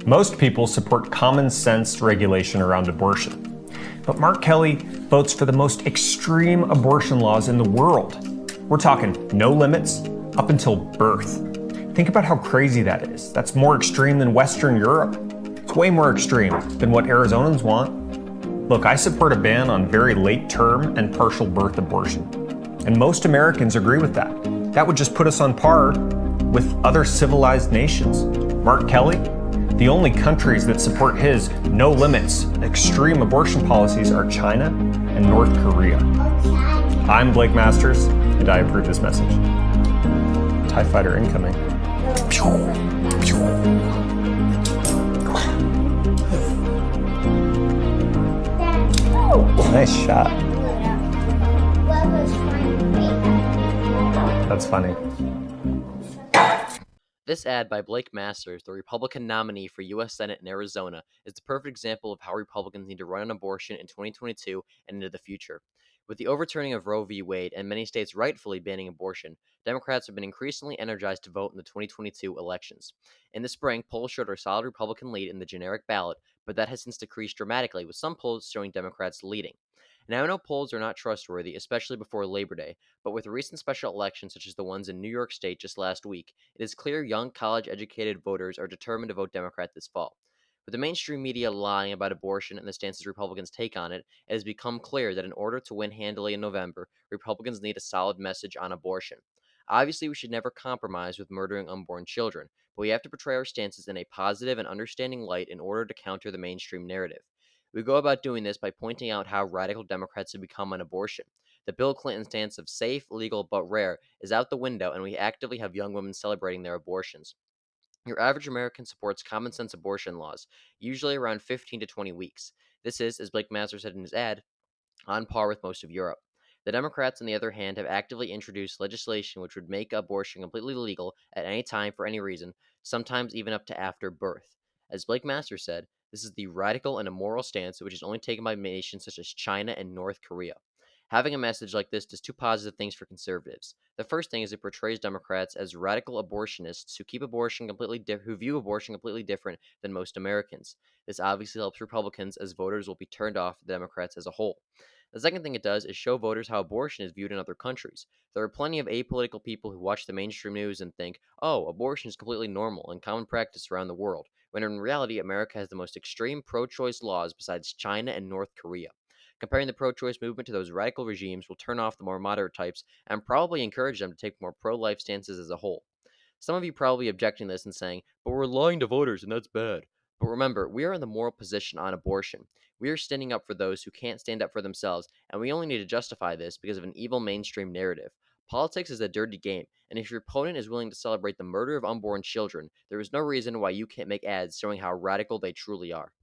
Most people support common sense regulation around abortion. But Mark Kelly votes for the most extreme abortion laws in the world. We're talking no limits up until birth. Think about how crazy that is. That's more extreme than Western Europe. It's way more extreme than what Arizonans want. Look, I support a ban on very late term and partial birth abortion. And most Americans agree with that. That would just put us on par with other civilized nations. Mark Kelly, the only countries that support his no limits extreme abortion policies are China and North Korea. I'm Blake Masters, and I approve this message. TIE fighter incoming. Nice shot. That's funny. This ad by Blake Masters, the Republican nominee for U.S. Senate in Arizona, is the perfect example of how Republicans need to run on abortion in 2022 and into the future. With the overturning of Roe v. Wade and many states rightfully banning abortion, Democrats have been increasingly energized to vote in the 2022 elections. In the spring, polls showed a solid Republican lead in the generic ballot, but that has since decreased dramatically, with some polls showing Democrats leading. Now, I know polls are not trustworthy, especially before Labor Day, but with recent special elections such as the ones in New York State just last week, it is clear young college-educated voters are determined to vote Democrat this fall. With the mainstream media lying about abortion and the stances Republicans take on it, it has become clear that in order to win handily in November, Republicans need a solid message on abortion. Obviously, we should never compromise with murdering unborn children, but we have to portray our stances in a positive and understanding light in order to counter the mainstream narrative. We go about doing this by pointing out how radical Democrats have become on abortion. The Bill Clinton stance of safe, legal, but rare is out the window, and we actively have young women celebrating their abortions. Your average American supports common sense abortion laws, usually around 15 to 20 weeks. This is, as Blake Masters said in his ad, on par with most of Europe. The Democrats, on the other hand, have actively introduced legislation which would make abortion completely legal at any time for any reason, sometimes even up to after birth. As Blake Masters said, this is the radical and immoral stance which is only taken by nations such as China and North Korea. Having a message like this does two positive things for conservatives. The first thing is it portrays Democrats as radical abortionists who who view abortion completely different than most Americans. This obviously helps Republicans as voters will be turned off the Democrats as a whole. The second thing it does is show voters how abortion is viewed in other countries. There are plenty of apolitical people who watch the mainstream news and think, oh, abortion is completely normal and common practice around the world, when in reality, America has the most extreme pro choice laws besides China and North Korea. Comparing the pro choice movement to those radical regimes will turn off the more moderate types and probably encourage them to take more pro life stances as a whole. Some of you probably objecting to this and saying, but we're lying to voters and that's bad. But remember, we are in the moral position on abortion. We are standing up for those who can't stand up for themselves, and we only need to justify this because of an evil mainstream narrative. Politics is a dirty game, and if your opponent is willing to celebrate the murder of unborn children, there is no reason why you can't make ads showing how radical they truly are.